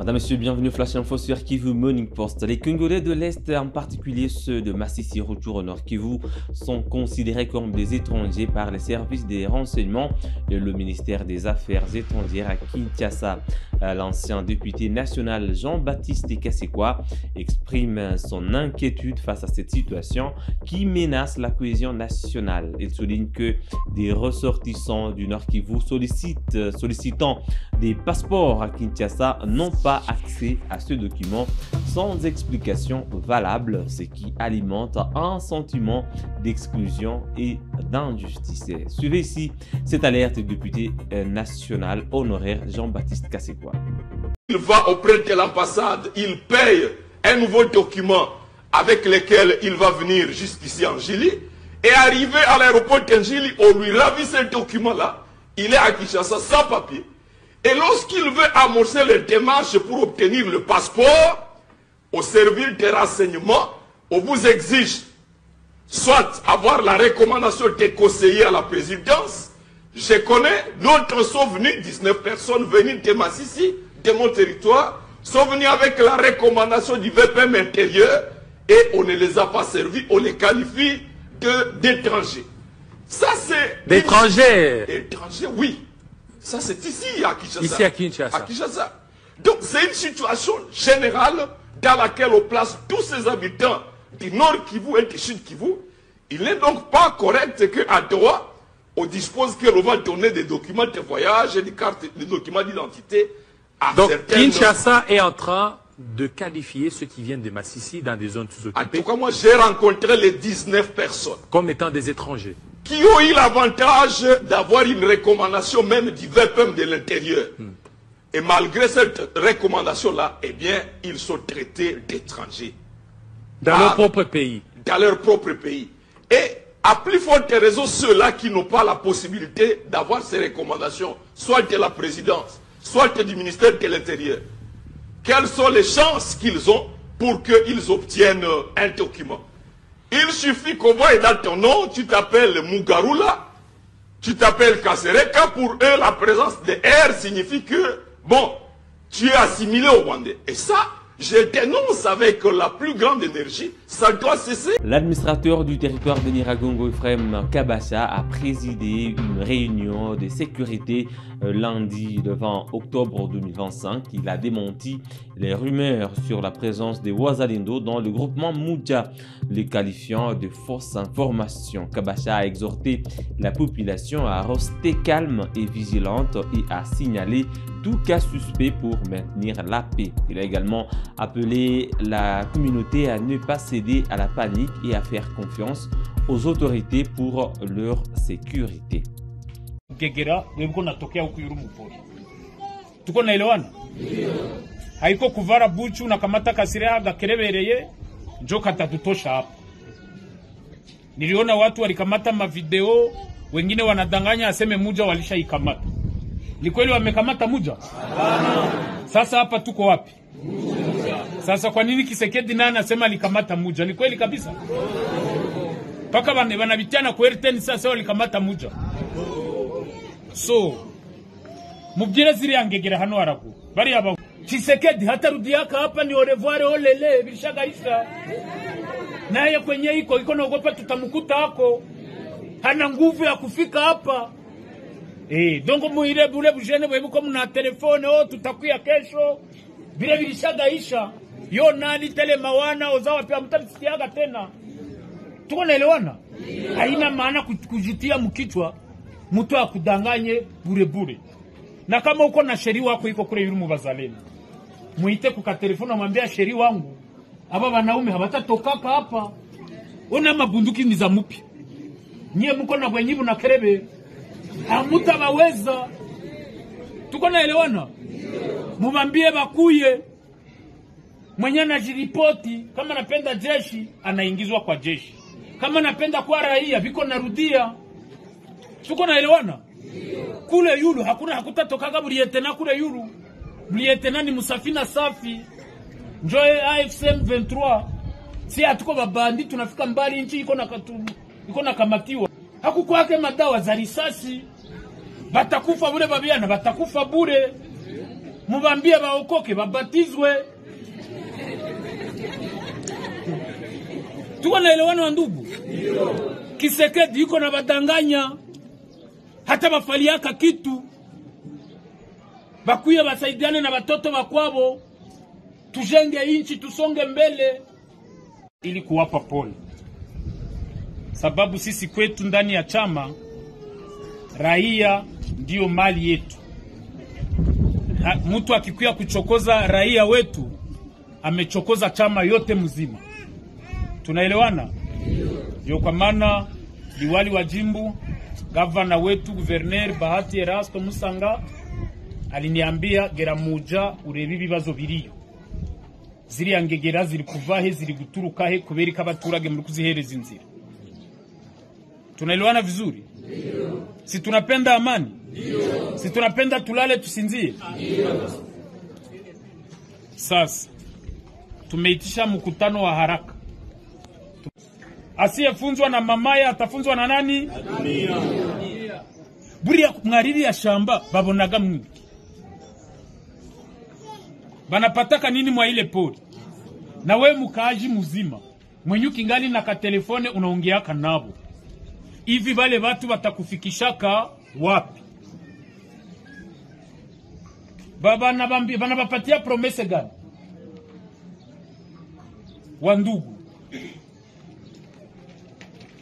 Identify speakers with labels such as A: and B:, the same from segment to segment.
A: Madame, Messieurs, bienvenue Flash Info sur Kivu Morning Post. Les Congolais de l'Est, en particulier ceux de Masisi retour au Nord Kivu, sont considérés comme des étrangers par les services des renseignements et le ministère des Affaires étrangères à Kinshasa. L'ancien député national Jean-Baptiste Kasekwa exprime son inquiétude face à cette situation qui menace la cohésion nationale. Il souligne que des ressortissants du Nord Kivu sollicitant des passeports à Kinshasa n'ont pas accès à ce document sans explication valable, ce qui alimente un sentiment d'exclusion et d'injustice. Suivez ici cette alerte du député national honoraire Jean-Baptiste Kasekwa.
B: Il va auprès de l'ambassade, il paye un nouveau document avec lequel il va venir jusqu'ici en Njili, et arrivé à l'aéroport de Njili, on lui ravit ce document-là, il est à Kinshasa sans papier. Et lorsqu'il veut amorcer les démarches pour obtenir le passeport, au service des renseignements, on vous exige soit avoir la recommandation des conseillers à la présidence. Je connais, d'autres sont venus, 19 personnes venues de Masisi, de mon territoire, sont venus avec la recommandation du VPM intérieur et on ne les a pas servis, on les qualifie d'étrangers. Ça c'est...
C: D'étrangers?
B: Étrangers, oui. Ça c'est ici à Kinshasa.
C: Ici à Kinshasa.
B: À Kinshasa. Donc c'est une situation générale dans laquelle on place tous ces habitants du Nord Kivu et du Sud Kivu. Il n'est donc pas correct qu'à Doha, on dispose que l'on va donner des documents de voyage et des documents d'identité à
C: donc,
B: certaines...
C: Kinshasa est en train de qualifier ceux qui viennent de Masisi dans des zones sous-occupées.
B: En tout cas, moi, j'ai rencontré les 19 personnes
C: comme étant des étrangers.
B: Qui ont eu l'avantage d'avoir une recommandation même du VPM de l'intérieur. Et malgré cette recommandation-là, eh bien, ils sont traités d'étrangers.
C: Dans leur propre pays.
B: Dans leur propre pays. Et à plus forte raison, ceux-là qui n'ont pas la possibilité d'avoir ces recommandations, soit de la présidence, soit du ministère de l'Intérieur. Quelles sont les chances qu'ils ont pour qu'ils obtiennent un document? Il suffit qu'on voit dans ton nom, tu t'appelles Mugarula, tu t'appelles Kasereka, pour eux la présence de R signifie que, bon, tu es assimilé au Rwandais. Et ça, je dénonce avec la plus grande énergie, ça doit cesser.
A: L'administrateur du territoire de Nyiragongo, Ephraim Kabasha, a présidé une réunion de sécurité lundi le 20 octobre 2025. Il a démenti les rumeurs sur la présence des Wazalendo dans le groupement Moudja, les qualifiant de fausses informations. Kabasha a exhorté la population à rester calme et vigilante et à signaler tout cas suspect pour maintenir la paix. Il a également appelé la communauté à ne pas céder à la panique et à faire confiance aux autorités pour leur sécurité.
D: Gegera webko natokea huku Yuru mpori. Tuko naelewana? Haiko kuvara buchu na kamata kasirea gakerebereye njo katatutosha hapa. Niliona watu walikamata mavideo, wengine wanadanganya aseme Muja walishaikamata. Ni kweli wamekamata Muja? Sasa hapa tuko wapi? Sasa kwa nini Kisekedi naye anasema alikamata Muja? Ni kweli kabisa? Paka wanabitiana kwa RTN sasa walikamata Muja. So mubwire ziri angegera hano haragu bari aba Kisekedi hatarudiaka hapa ni au revoir olele bilishagaisha naye kwenye iko naogopa tutamkuta hako hana nguvu ya kufika hapa donc muire bule bujene bwe buko mna telefone tutakuya kesho bile bilishagaisha yo nani tele mawana ozawa pia mtabisikiaga tena. Tuko naelewana? Haina maana kujitia mkichwa mtu akudanganye bure bure. Na kama uko na sheri wako iko kule Yuru mubazaleni, muite kuka telefoni mwambie sheri wangu aba wanaume habatatokaka hapa. Ona mabunduki ni za mupi. Nyie mko na bwenyibu na kerebe. Hamutabaweza. Tuko naelewana? Mubambie bakuye. Mwenye anajiripoti kama napenda jeshi anaingizwa kwa jeshi. Kama napenda kwa raia biko narudia. Tuko naelewana? Kule Yulu hakutatokaga Bulietena kule Yulu. Bulietena ni Musafina safi. Njoe AFCM 23. Si hatuko babandi tunafika mbali nchi iko na kamatiwa. Hakukwake madawa za risasi. Batakufa bure babiana, batakufa bure. mubambie baokoke babatizwe. Tuko na elewano wa ndugu. Kisekedi yuko na badanganya. Hata bafaliaka kitu. Bakuye basaidiane na batoto bakwabo. Tujenge inchi, tusonge mbele. Ili kuwapa pole. Sababu sisi kwetu ndani ya chama, raia ndio mali yetu. Mtu akikuya kuchokoza raia wetu, amechokoza chama yote mzima. Tunaelewana? Ndio kwa maana liwali wa jimbo, gavana wetu, guverner Bahati Erasto Musanga aliniambia gera muja urebe ibibazo biriyo. Ziri angegera ziri kuvahe ziri guturuka he kubera ikabaturage muri kuzihereza inzira. Tunaelewana vizuri? Si tunapenda amani? Si tunapenda tulale tusinzie? Sasa tumeitisha mkutano wa haraka. Asiyefunzwa na mamaye atafunzwa na nani? Buriya mwariri ya shamba babonaga mwingi. Banapataka nini mwa ile pori? Na we mukaaji muzima, mwenye kingali na katelefone unaongeaka nabo. Hivi wale watu watakufikishaka wapi? Bana bapatia promese gani? Wandugu,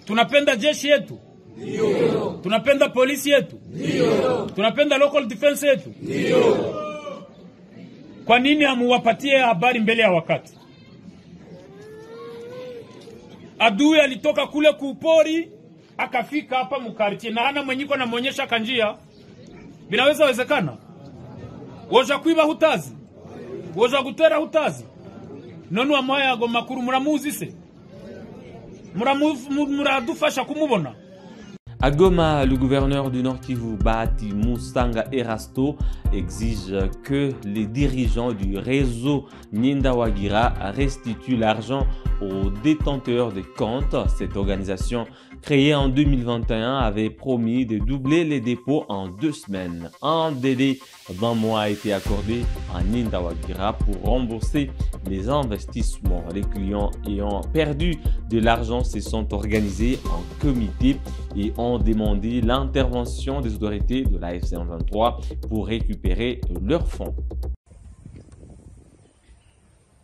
D: tunapenda jeshi yetu? Ndio. Tunapenda polisi yetu? Ndio. Tunapenda local defense yetu? Ndio. Kwa nini hamuwapatie habari mbele ya wakati? Adui alitoka kule kupori akafika hapa mkartie na hana mwenyiko na muonyesha kanjia. Binaweza wezekana? Woja kuiba hutazi? Woja gutera hutazi? Nonu amaya ago makuru muramuzise? Muradufasha kumubona?
A: À Goma, le gouverneur du Nord Kivu, Bahati Musanga Erasto, exige que les dirigeants du réseau Nyendawagira restituent l'argent aux détenteurs des comptes. Cette organisation, créée en 2021, avait promis de doubler les dépôts en 2 semaines. Un délai d'1 mois a été accordé à Nyendawagira pour rembourser les investissements. Les clients ayant perdu de l'argent se sont organisés en comité et ont demandé l'intervention des autorités de la FC23 pour récupérer leurs fonds.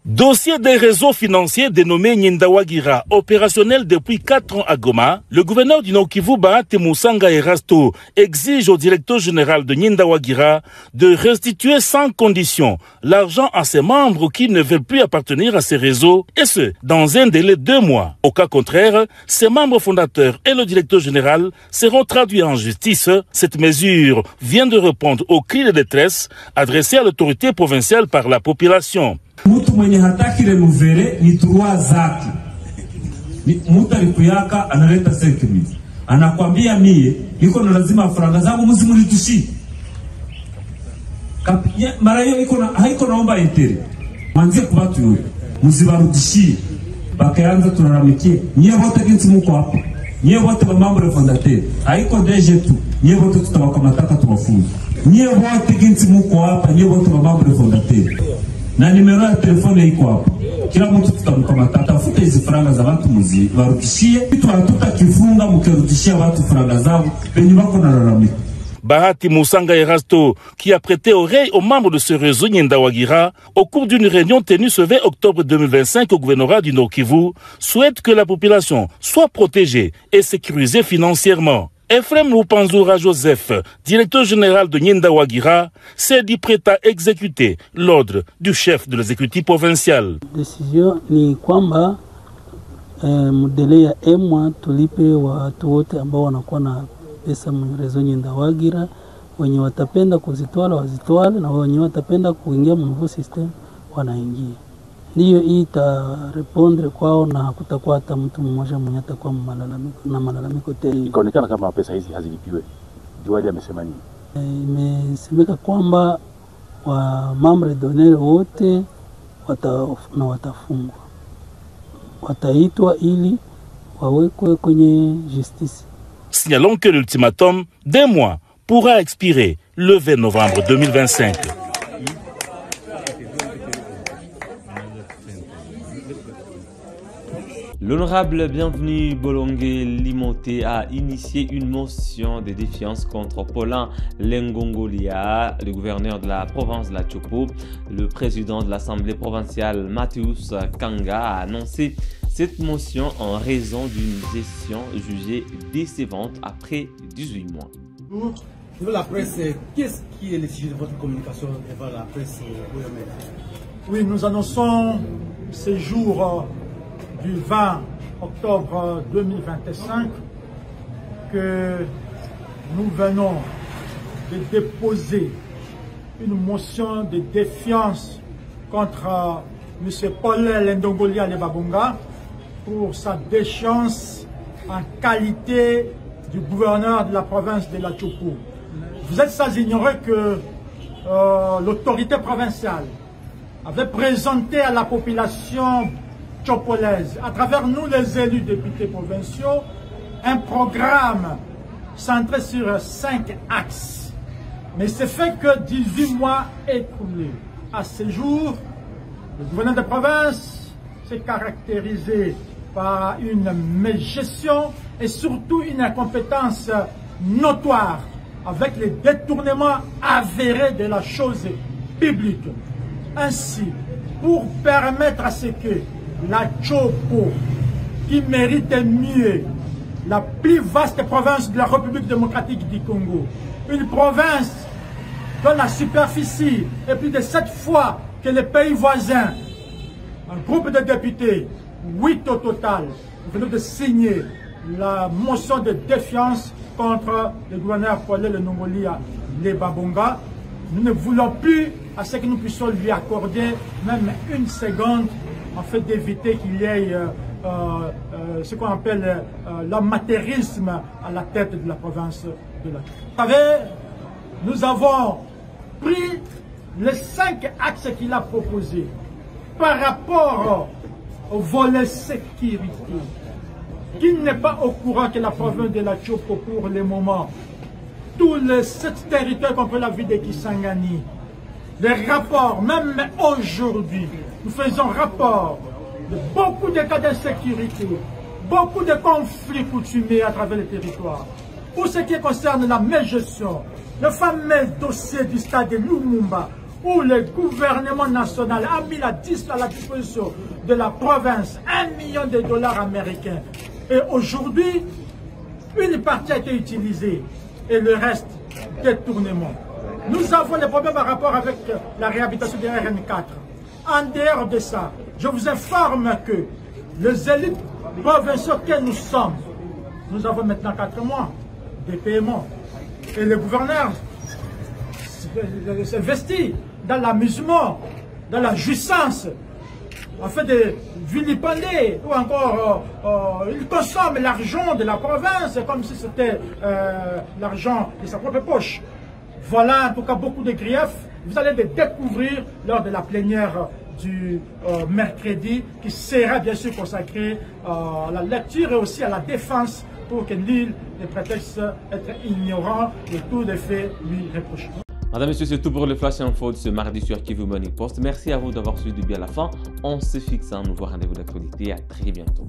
E: Dossier des réseaux financiers dénommé Nyendawagira, opérationnel depuis 4 ans à Goma, le gouverneur du Nord Kivu, Bahati Musanga Erasto, exige au directeur général de Nyendawagira de restituer sans condition l'argent à ses membres qui ne veulent plus appartenir à ces réseaux, et ce, dans un délai de 2 mois. Au cas contraire, ses membres fondateurs et le directeur général seront traduits en justice. Cette mesure vient de répondre aux cris de détresse adressés à l'autorité provinciale par la population.
F: Mtu mwenye hataki renuvele ni turua zake. Mtu alikuyaka analeta 5,000. Anakwambia mie niko na lazima faranga zangu mzimulitushi. Mara hiyo haiko naomba intere. Mwanzie kwa watu yote. Mzibarudishie. Bakaanza tunaramikie. Nyie wote kinsi mko hapa. Nyie wote ba mambo fondateur. Haiko deje tu. Nyie wote tutawakamataka tuwafunge. Nyie wote kinsi mko hapa. Nyie wote ba mambo fondateur. Na nimero ya telefone iko hapo. Kila mtu tutamkamata, tafuta hizo faranga za watu warudishie. Kitu hatutakifunga mkirudishia watu faranga zao, penye wako na lalamika.
E: Bahati Musanga Erasto, qui a prêté oreille aux membres de ce réseau Nyendawagira, au cours d'une réunion tenue ce 20 octobre 2025 au gouvernorat du Nord Kivu, souhaite que la population soit protégée et sécurisée financièrement. Ephraim Lupanzura Joseph, directeur général de Nyendawagira, s'est dit prêt à exécuter l'ordre du chef de l'exécutif provincial.
G: Décision ni kwamba mudele ya emwa tulipe watu wote ambao wanakuwa na pesa mrezo Nyendawagira, wenye watapenda kuzitwala wazitwale na wenye watapenda kuingia mnuvu system wanaingia. Ndiyo hii itarepondre kwao na hakutakuwa hata mtu mmoja mwenye atakuwa malalamiko tena.
H: Ikaonekana kama pesa hizi hazilipiwe. Juwali amesema nini?
G: Imesemeka kwamba wa membre d'honneur wote watafungwa. Wataitwa ili wawekwe kwenye justice.
E: Signalons que l'ultimatum d'1 mois pourra expirer le 20 novembre 2025.
A: L'honorable Bienvenu Bolongué Limoté a initié une motion de défiance contre Paulin Lengongolia, le gouverneur de la province de la Chopo. Le président de l'Assemblée provinciale Mathéus Kanga a annoncé cette motion en raison d'une gestion jugée décevante après 18 mois.
I: Devant la presse, qu'est-ce qui est le sujet de votre communication devant la presse? Oui, nous annonçons ce jour du 20 octobre 2025 que nous venons de déposer une motion de défiance contre M. Paulin Lengongolia Lebabonga pour sa déchéance en qualité du gouverneur de la province de la Chopo. Vous êtes sans ignorer que l'autorité provinciale avait présenté à la population chopolaise, à travers nous les élus députés provinciaux, un programme centré sur 5 axes. Mais c'est fait que 18 mois écoulés. À ce jour, le gouverneur de province s'est caractérisé par une mégestion et surtout une incompétence notoire avec les détournements avérés de la chose publique. Ainsi, pour permettre à ce que la Chopo, qui mérite mieux, la plus vaste province de la République démocratique du Congo, une province dont la superficie est plus de 7 fois que les pays voisins, un groupe de députés, 8 au total, venons de signer la motion de défiance contre le gouverneur Paulin Lengongolia Lebabonga. Nous ne voulons plus à ce que nous puissions lui accorder même une seconde en fait d'éviter qu'il y ait ce qu'on appelle l'amateurisme à la tête de la province de la Chopo. Vous savez, nous avons pris les 5 axes qu'il a proposés par rapport au volet sécurité. Qui n'est pas au courant que la province de la Chopo pour le moment, tous les 7 territoires compris la ville de Kisangani, les rapports, même aujourd'hui, nous faisons rapport de beaucoup de cas d'insécurité, beaucoup de conflits coutumiers à travers les territoires. Pour ce qui concerne la mégestion, le fameux dossier du stade de Lumumba, où le gouvernement national a mis à la disposition de la province $1 million américains. Et aujourd'hui, une partie a été utilisée et le reste, détournement. Nous avons des problèmes par rapport avec la réhabilitation des RN4. En dehors de ça, je vous informe que les élites provinciaux que nous sommes, nous avons maintenant 4 mois de paiement. Et le gouverneur s'investit dans l'amusement, dans la jouissance, en fait de vilipender, ou encore il consomme l'argent de la province comme si c'était l'argent de sa propre poche. Voilà en tout cas beaucoup de griefs. Vous allez les découvrir lors de la plénière du mercredi qui sera bien sûr consacrée à la lecture et aussi à la défense pour que nul ne prétexte être ignorant de tous les faits lui reprochés.
A: Madame, Monsieur, c'est tout pour le Flash Info de ce mardi sur Kivu Morning Post. Merci à vous d'avoir suivi à la fin. On se fixe un nouveau rendez-vous d'actualité. À très bientôt.